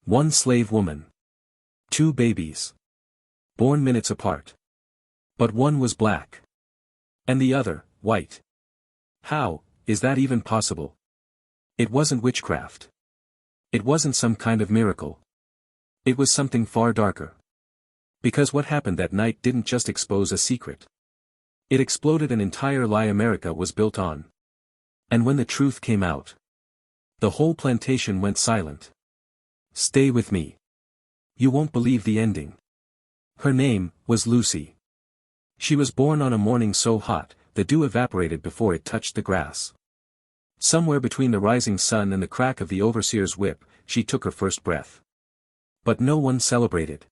One slave woman. Two babies. Born minutes apart. But one was black. And the other, white. How is that even possible? It wasn't witchcraft. It wasn't some kind of miracle. It was something far darker. Because what happened that night didn't just expose a secret. It exploded an entire lie America was built on. And when the truth came out, the whole plantation went silent. Stay with me. You won't believe the ending. Her name was Lucy. She was born on a morning so hot, the dew evaporated before it touched the grass. Somewhere between the rising sun and the crack of the overseer's whip, she took her first breath. But no one celebrated.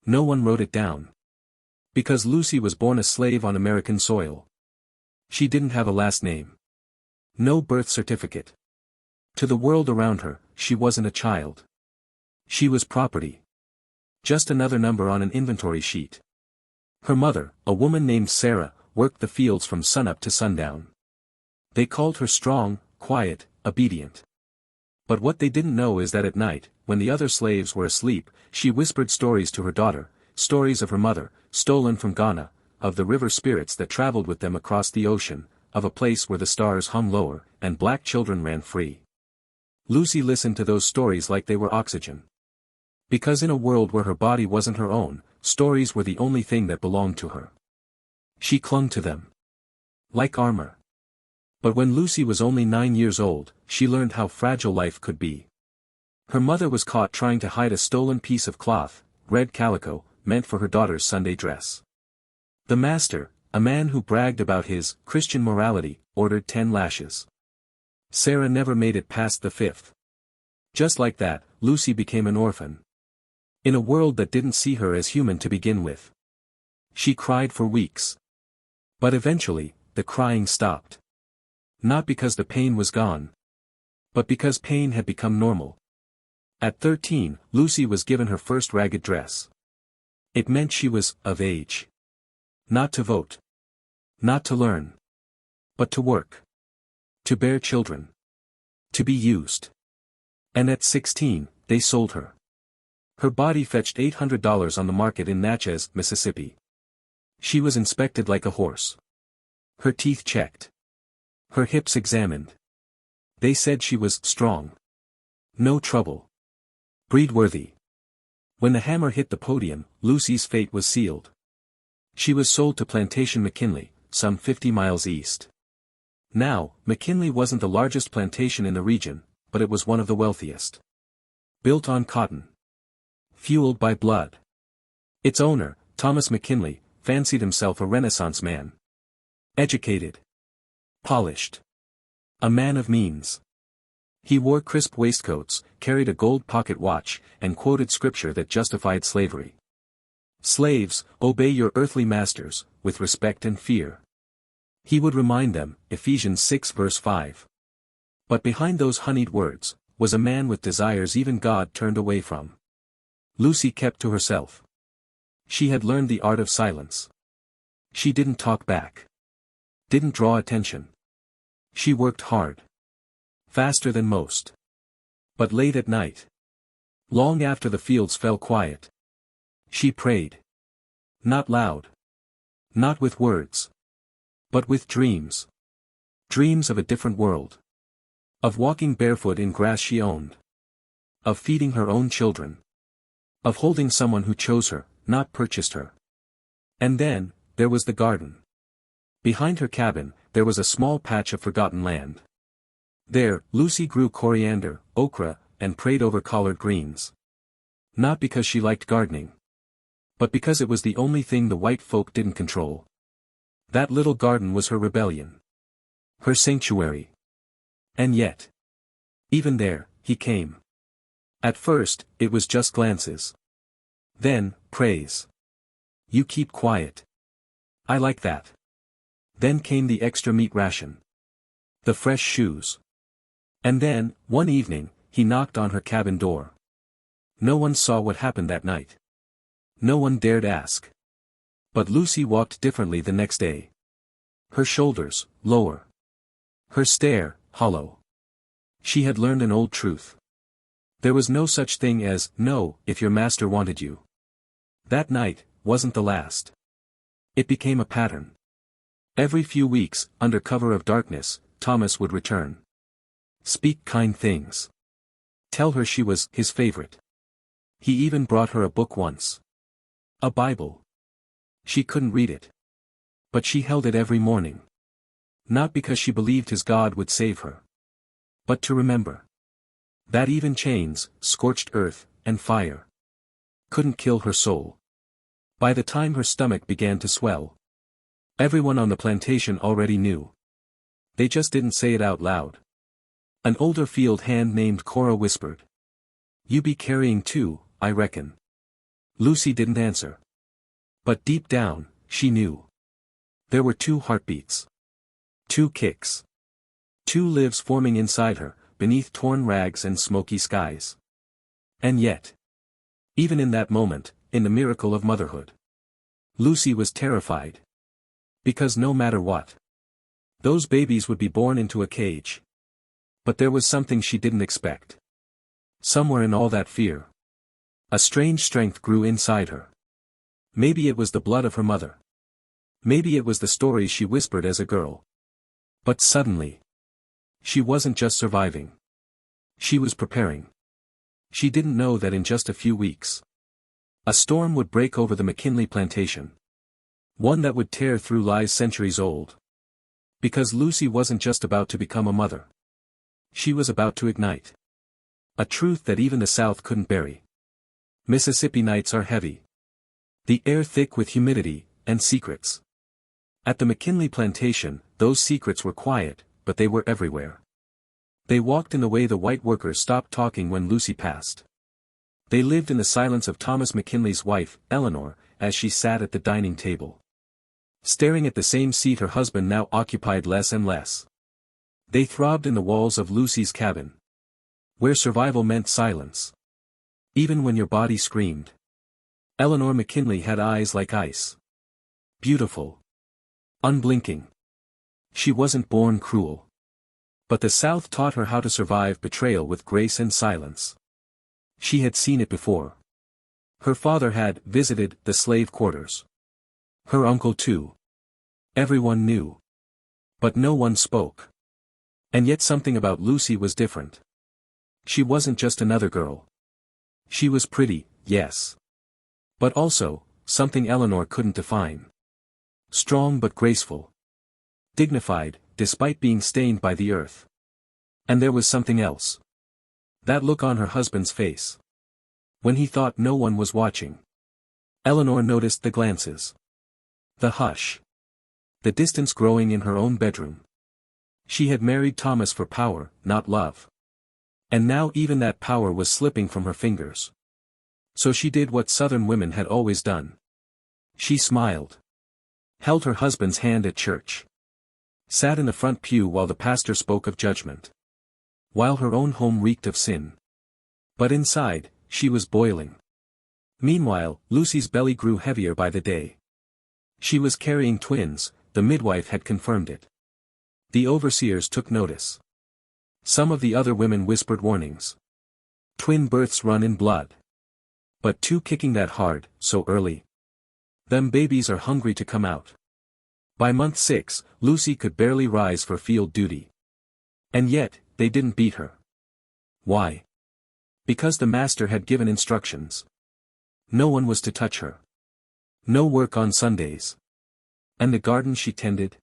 No one wrote it down. Because Lucy was born a slave on American soil. She didn't have a last name. No birth certificate. To the world around her, she wasn't a child. She was property. Just another number on an inventory sheet. Her mother, a woman named Sarah, worked the fields from sunup to sundown. They called her strong, quiet, obedient. But what they didn't know is that at night, when the other slaves were asleep, she whispered stories to her daughter, stories of her mother, stolen from Ghana, of the river spirits that traveled with them across the ocean, of a place where the stars hung lower, and black children ran free. Lucy listened to those stories like they were oxygen. Because in a world where her body wasn't her own, stories were the only thing that belonged to her. She clung to them. Like armor. But when Lucy was only 9 years old, she learned how fragile life could be. Her mother was caught trying to hide a stolen piece of cloth, red calico, meant for her daughter's Sunday dress. The master, a man who bragged about his Christian morality, ordered 10 lashes. Sarah never made it past the 5th. Just like that, Lucy became an orphan. In a world that didn't see her as human to begin with. She cried for weeks. But eventually, the crying stopped. Not because the pain was gone. But because pain had become normal. At 13, Lucy was given her first ragged dress. It meant she was of age. Not to vote. Not to learn. But to work. To bear children. To be used. And at 16, they sold her. Her body fetched $800 on the market in Natchez, Mississippi. She was inspected like a horse. Her teeth checked. Her hips examined. They said she was strong. No trouble. Breed-worthy. When the hammer hit the podium, Lucy's fate was sealed. She was sold to Plantation McKinley, some 50 miles east. Now, McKinley wasn't the largest plantation in the region, but it was one of the wealthiest. Built on cotton. Fueled by blood. Its owner, Thomas McKinley, fancied himself a Renaissance man. Educated. Polished. A man of means. He wore crisp waistcoats, carried a gold pocket watch, and quoted scripture that justified slavery. Slaves, obey your earthly masters, with respect and fear. He would remind them, Ephesians 6 verse 5. But behind those honeyed words, was a man with desires even God turned away from. Lucy kept to herself. She had learned the art of silence. She didn't talk back. Didn't draw attention. She worked hard. Faster than most. But late at night. Long after the fields fell quiet. She prayed. Not loud. Not with words. But with dreams. Dreams of a different world. Of walking barefoot in grass she owned. Of feeding her own children. Of holding someone who chose her, not purchased her. And then, there was the garden. Behind her cabin, there was a small patch of forgotten land. There, Lucy grew coriander, okra, and prayed over collard greens. Not because she liked gardening. But because it was the only thing the white folk didn't control. That little garden was her rebellion. Her sanctuary. And yet. Even there, he came. At first, it was just glances. Then, praise. You keep quiet. I like that. Then came the extra meat ration. The fresh shoes. And then, one evening, he knocked on her cabin door. No one saw what happened that night. No one dared ask. But Lucy walked differently the next day. Her shoulders, lower. Her stare, hollow. She had learned an old truth. There was no such thing as, no, if your master wanted you. That night wasn't the last. It became a pattern. Every few weeks, under cover of darkness, Thomas would return. Speak kind things. Tell her she was his favorite. He even brought her a book once. A Bible. She couldn't read it. But she held it every morning. Not because she believed his God would save her. But to remember. That even chains, scorched earth, and fire couldn't kill her soul. By the time her stomach began to swell, everyone on the plantation already knew. They just didn't say it out loud. An older field hand named Cora whispered. "You be carrying too, I reckon." Lucy didn't answer. But deep down, she knew. There were 2 heartbeats. 2 kicks. 2 lives forming inside her, beneath torn rags and smoky skies. And yet, even in that moment, in the miracle of motherhood, Lucy was terrified. Because no matter what, those babies would be born into a cage. But there was something she didn't expect. Somewhere in all that fear, a strange strength grew inside her. Maybe it was the blood of her mother. Maybe it was the stories she whispered as a girl. But suddenly, she wasn't just surviving. She was preparing. She didn't know that in just a few weeks, a storm would break over the McKinley plantation. One that would tear through lies centuries old. Because Lucy wasn't just about to become a mother. She was about to ignite a truth that even the South couldn't bury. Mississippi nights are heavy. The air thick with humidity and secrets. At the McKinley plantation, those secrets were quiet, but they were everywhere. They walked in the way the white workers stopped talking when Lucy passed. They lived in the silence of Thomas McKinley's wife, Eleanor, as she sat at the dining table, staring at the same seat her husband now occupied less and less. They throbbed in the walls of Lucy's cabin, where survival meant silence. Even when your body screamed. Eleanor McKinley had eyes like ice. Beautiful. Unblinking. She wasn't born cruel. But the South taught her how to survive betrayal with grace and silence. She had seen it before. Her father had visited the slave quarters. Her uncle too. Everyone knew. But no one spoke. And yet something about Lucy was different. She wasn't just another girl. She was pretty, yes. But also, something Eleanor couldn't define. Strong but graceful. Dignified, despite being stained by the earth. And there was something else. That look on her husband's face. When he thought no one was watching. Eleanor noticed the glances. The hush. The distance growing in her own bedroom. She had married Thomas for power, not love. And now even that power was slipping from her fingers. So she did what Southern women had always done. She smiled. Held her husband's hand at church. Sat in the front pew while the pastor spoke of judgment. While her own home reeked of sin. But inside, she was boiling. Meanwhile, Lucy's belly grew heavier by the day. She was carrying twins, the midwife had confirmed it. The overseers took notice. Some of the other women whispered warnings. Twin births run in blood. But 2 kicking that hard, so early. Them babies are hungry to come out. By month 6, Lucy could barely rise for field duty. And yet, they didn't beat her. Why? Because the master had given instructions. No one was to touch her. No work on Sundays. And the garden she tended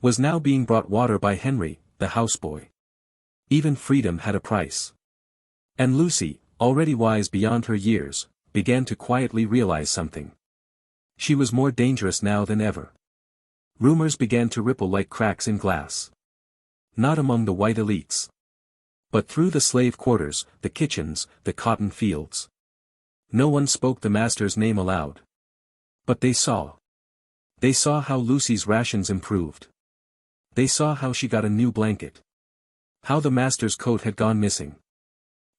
was now being brought water by Henry, the houseboy. Even freedom had a price. And Lucy, already wise beyond her years, began to quietly realize something. She was more dangerous now than ever. Rumors began to ripple like cracks in glass. Not among the white elites. But through the slave quarters, the kitchens, the cotton fields. No one spoke the master's name aloud. But they saw. They saw how Lucy's rations improved. They saw how she got a new blanket. How the master's coat had gone missing.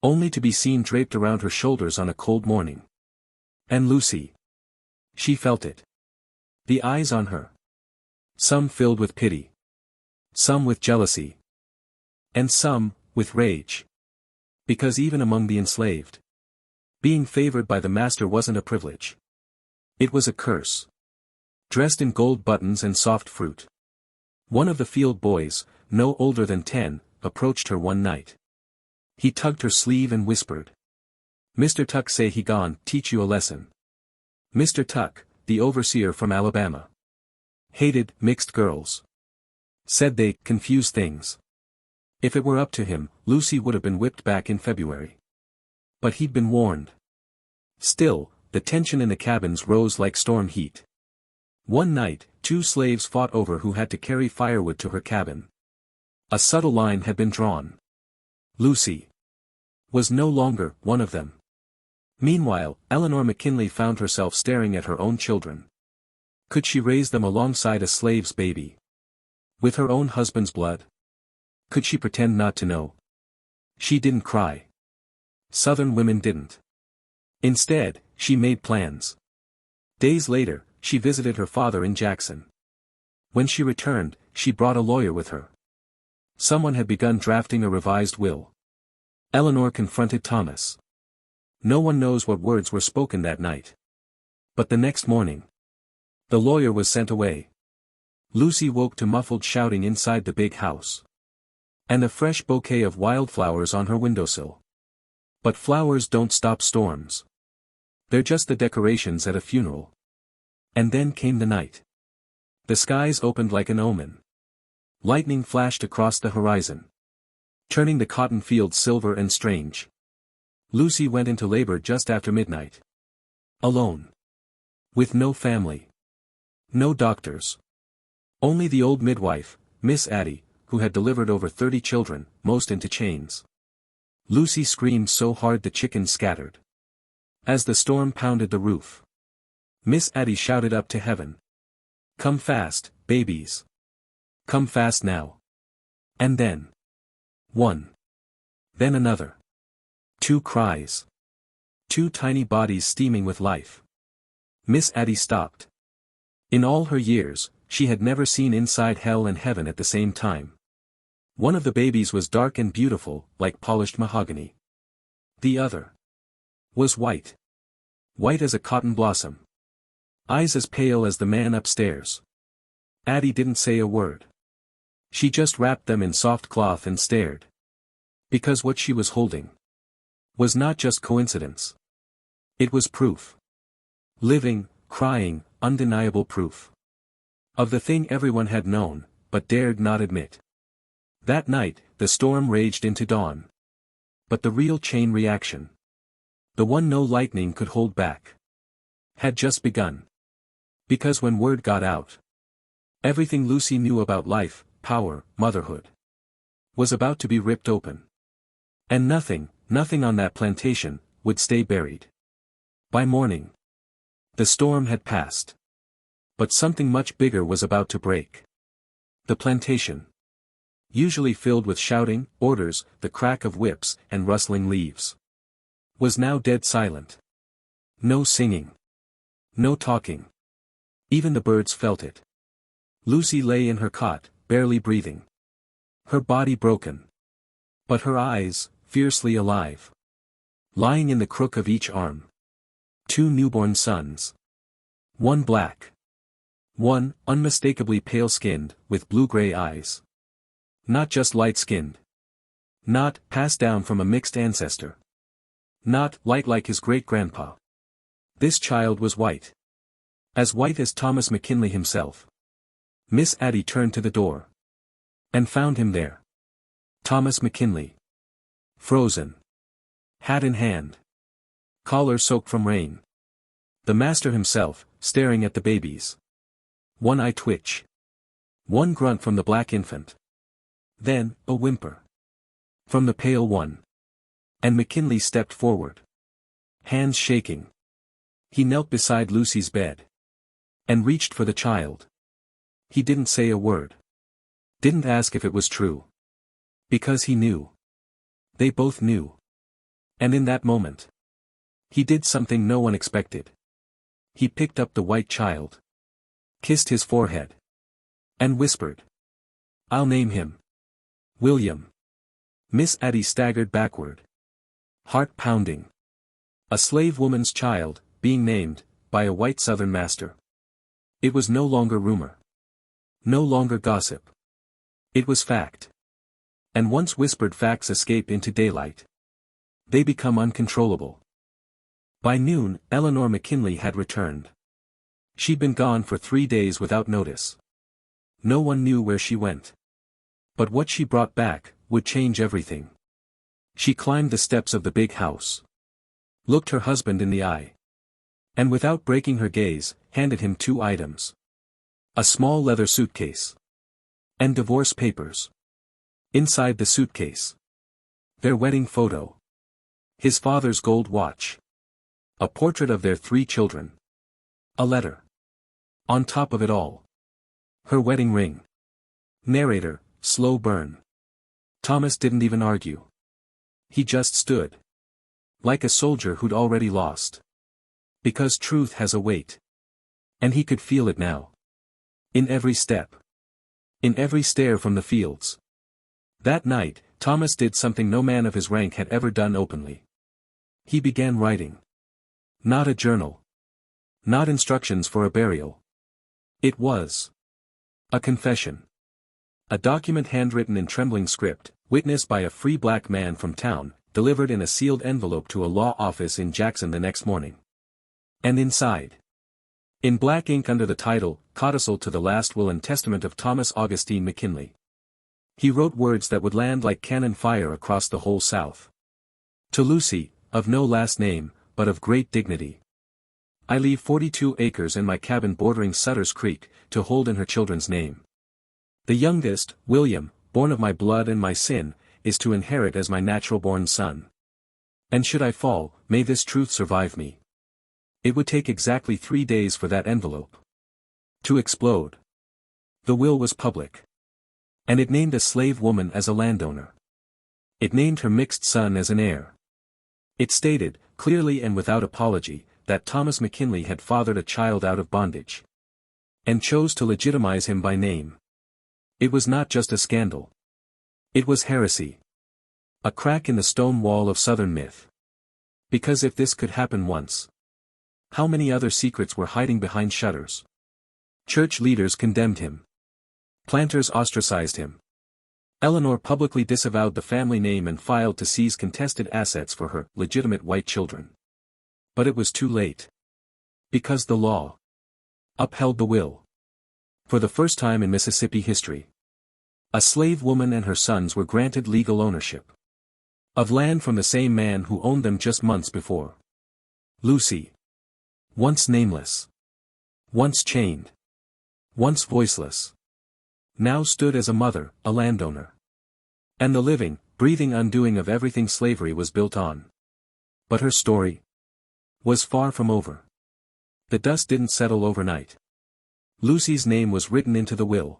Only to be seen draped around her shoulders on a cold morning. And Lucy. She felt it. The eyes on her. Some filled with pity. Some with jealousy. And some, with rage. Because even among the enslaved, being favored by the master wasn't a privilege. It was a curse. Dressed in gold buttons and soft fruit. One of the field boys, no older than 10, approached her one night. He tugged her sleeve and whispered. "Mr. Tuck say he gon' teach you a lesson." Mr. Tuck, the overseer from Alabama, hated mixed girls. Said they confuse things. If it were up to him, Lucy would have been whipped back in February. But he'd been warned. Still, the tension in the cabins rose like storm heat. One night, 2 slaves fought over who had to carry firewood to her cabin. A subtle line had been drawn. Lucy was no longer one of them. Meanwhile, Eleanor McKinley found herself staring at her own children. Could she raise them alongside a slave's baby? With her own husband's blood? Could she pretend not to know? She didn't cry. Southern women didn't. Instead, she made plans. Days later, she visited her father in Jackson. When she returned, she brought a lawyer with her. Someone had begun drafting a revised will. Eleanor confronted Thomas. No one knows what words were spoken that night. But the next morning, the lawyer was sent away. Lucy woke to muffled shouting inside the big house. And a fresh bouquet of wildflowers on her windowsill. But flowers don't stop storms. They're just the decorations at a funeral. And then came the night. The skies opened like an omen. Lightning flashed across the horizon, turning the cotton fields silver and strange. Lucy went into labor just after midnight. Alone. With no family. No doctors. Only the old midwife, Miss Addie, who had delivered over 30 children, most into chains. Lucy screamed so hard the chickens scattered. As the storm pounded the roof, Miss Addie shouted up to heaven. "Come fast, babies. Come fast now." And then, one. Then another. 2 cries. 2 tiny bodies steaming with life. Miss Addie stopped. In all her years, she had never seen inside hell and heaven at the same time. One of the babies was dark and beautiful, like polished mahogany. The other was white. White as a cotton blossom. Eyes as pale as the man upstairs. Addie didn't say a word. She just wrapped them in soft cloth and stared. Because what she was holding was not just coincidence. It was proof. Living, crying, undeniable proof. Of the thing everyone had known, but dared not admit. That night, the storm raged into dawn. But the real chain reaction, the one no lightning could hold back, had just begun. Because when word got out, everything Lucy knew about life, power, motherhood, was about to be ripped open. And nothing on that plantation, would stay buried. By morning, the storm had passed. But something much bigger was about to break. The plantation, usually filled with shouting, orders, the crack of whips, and rustling leaves, was now dead silent. No singing. No talking. Even the birds felt it. Lucy lay in her cot, barely breathing. Her body broken. But her eyes, fiercely alive. Lying in the crook of each arm. 2 newborn sons. One black. One, unmistakably pale-skinned, with blue-gray eyes. Not just light-skinned. Not, passed down from a mixed ancestor. Not, light like his great-grandpa. This child was white. As white as Thomas McKinley himself. Miss Addie turned to the door. And found him there. Thomas McKinley. Frozen. Hat in hand. Collar soaked from rain. The master himself, staring at the babies. One eye twitch. One grunt from the black infant. Then, a whimper. From the pale one. And McKinley stepped forward. Hands shaking. He knelt beside Lucy's bed. And reached for the child. He didn't say a word. Didn't ask if it was true. Because he knew. They both knew. And in that moment, he did something no one expected. He picked up the white child. Kissed his forehead. And whispered. "I'll name him William." Miss Addie staggered backward. Heart pounding. A slave woman's child, being named, by a white Southern master. It was no longer rumor. No longer gossip. It was fact. And once whispered facts escape into daylight, they become uncontrollable. By noon, Eleanor McKinley had returned. She'd been gone for 3 days without notice. No one knew where she went. But what she brought back would change everything. She climbed the steps of the big house. Looked her husband in the eye. And without breaking her gaze, handed him 2 items. A small leather suitcase. And divorce papers. Inside the suitcase. Their wedding photo. His father's gold watch. A portrait of their 3 children. A letter. On top of it all. Her wedding ring. Narrator, slow burn. Thomas didn't even argue. He just stood. Like a soldier who'd already lost. Because truth has a weight. And he could feel it now. In every step. In every stare from the fields. That night, Thomas did something no man of his rank had ever done openly. He began writing. Not a journal. Not instructions for a burial. It was a confession. A document handwritten in trembling script, witnessed by a free black man from town, delivered in a sealed envelope to a law office in Jackson the next morning. And inside, in black ink under the title, Codicil to the Last Will and Testament of Thomas Augustine McKinley. He wrote words that would land like cannon fire across the whole South. To Lucy, of no last name, but of great dignity. I leave 42 acres and my cabin bordering Sutter's Creek, to hold in her children's name. The youngest, William, born of my blood and my sin, is to inherit as my natural-born son. And should I fall, may this truth survive me. It would take exactly 3 days for that envelope to explode. The will was public. And it named a slave woman as a landowner. It named her mixed son as an heir. It stated, clearly and without apology, that Thomas McKinley had fathered a child out of bondage. And chose to legitimize him by name. It was not just a scandal. It was heresy. A crack in the stone wall of Southern myth. Because if this could happen once, how many other secrets were hiding behind shutters? Church leaders condemned him. Planters ostracized him. Eleanor publicly disavowed the family name and filed to seize contested assets for her legitimate white children. But it was too late. Because the law upheld the will. For the first time in Mississippi history, a slave woman and her sons were granted legal ownership of land from the same man who owned them just months before. Lucy, once nameless, once chained, once voiceless, now stood as a mother, a landowner. And the living, breathing undoing of everything slavery was built on. But her story was far from over. The dust didn't settle overnight. Lucy's name was written into the will.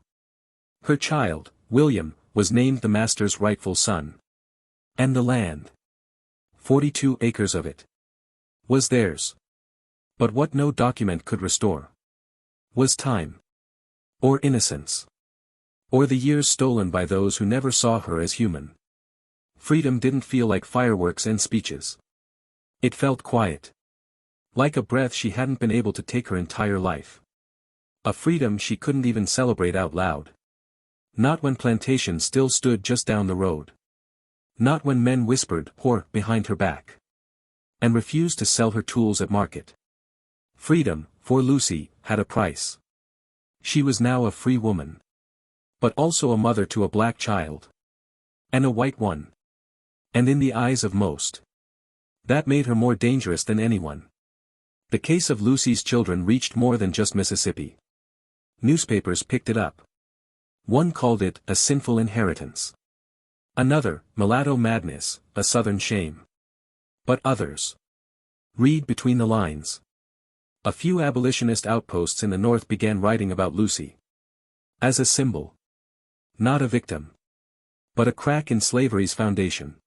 Her child, William, was named the master's rightful son. And the land, 42 acres of it, was theirs. But what no document could restore was time, or innocence, or the years stolen by those who never saw her as human. Freedom didn't feel like fireworks and speeches. It felt quiet. Like a breath she hadn't been able to take her entire life. A freedom she couldn't even celebrate out loud. Not when plantation still stood just down the road. Not when men whispered "whore" behind her back. And refused to sell her tools at market. Freedom, for Lucy, had a price. She was now a free woman. But also a mother to a black child. And a white one. And in the eyes of most, that made her more dangerous than anyone. The case of Lucy's children reached more than just Mississippi. Newspapers picked it up. One called it a sinful inheritance. Another, mulatto madness, a Southern shame. But others, read between the lines. A few abolitionist outposts in the North began writing about Lucy as a symbol. Not a victim. But a crack in slavery's foundation.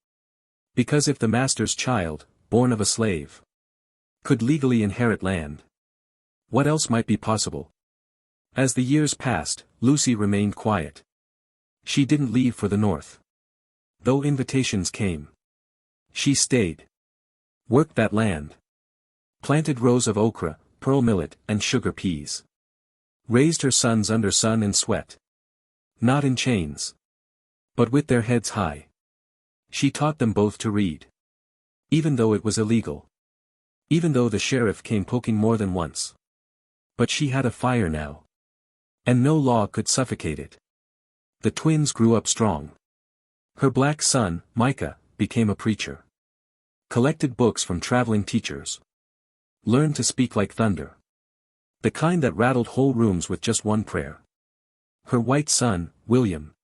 Because if the master's child, born of a slave, could legally inherit land, what else might be possible? As the years passed, Lucy remained quiet. She didn't leave for the North. Though invitations came. She stayed. Worked that land. Planted rows of okra, pearl millet, and sugar peas. Raised her sons under sun and sweat. Not in chains. But with their heads high. She taught them both to read. Even though it was illegal. Even though the sheriff came poking more than once. But she had a fire now. And no law could suffocate it. The twins grew up strong. Her black son, Micah, became a preacher. Collected books from traveling teachers. Learned to speak like thunder. The kind that rattled whole rooms with just one prayer. Her white son, William.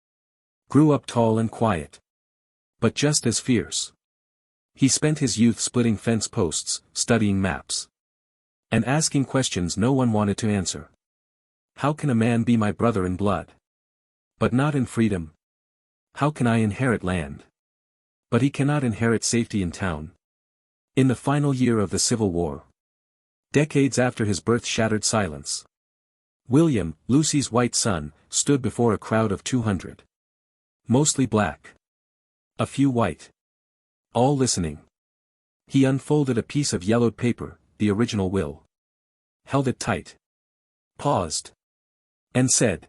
Grew up tall and quiet. But just as fierce. He spent his youth splitting fence posts, studying maps. And asking questions no one wanted to answer. How can a man be my brother in blood? But not in freedom? How can I inherit land? But he cannot inherit safety in town. In the final year of the Civil War. Decades after his birth shattered silence. William, Lucy's white son, stood before a crowd of 200. Mostly black. A few white. All listening. He unfolded a piece of yellowed paper, the original will. Held it tight. Paused. And said.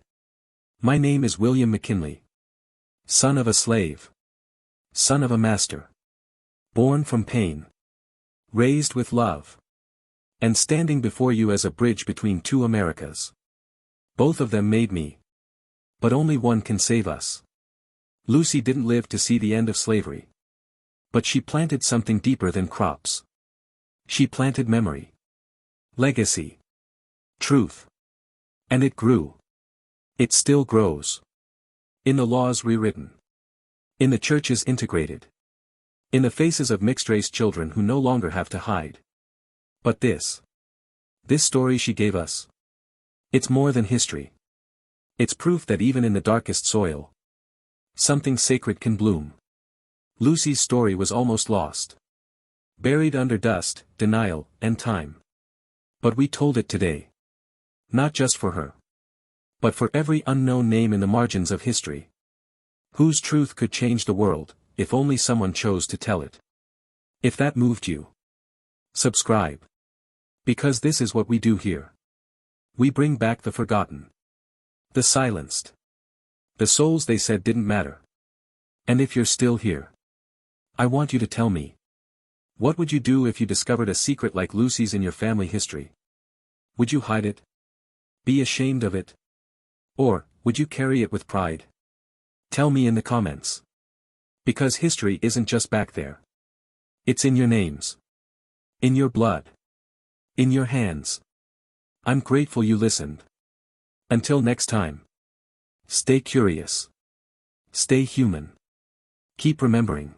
My name is William McKinley. Son of a slave. Son of a master. Born from pain. Raised with love. And standing before you as a bridge between two Americas. Both of them made me. But only one can save us. Lucy didn't live to see the end of slavery. But she planted something deeper than crops. She planted memory. Legacy. Truth. And it grew. It still grows. In the laws rewritten. In the churches integrated. In the faces of mixed-race children who no longer have to hide. But this story she gave us. It's more than history. It's proof that even in the darkest soil, something sacred can bloom. Lucy's story was almost lost. Buried under dust, denial, and time. But we told it today. Not just for her. But for every unknown name in the margins of history. Whose truth could change the world, if only someone chose to tell it. If that moved you, subscribe. Because this is what we do here. We bring back the forgotten. The silenced. The souls they said didn't matter. And if you're still here, I want you to tell me. What would you do if you discovered a secret like Lucy's in your family history? Would you hide it? Be ashamed of it? Or, would you carry it with pride? Tell me in the comments. Because history isn't just back there. It's in your names. In your blood. In your hands. I'm grateful you listened. Until next time. Stay curious. Stay human. Keep remembering.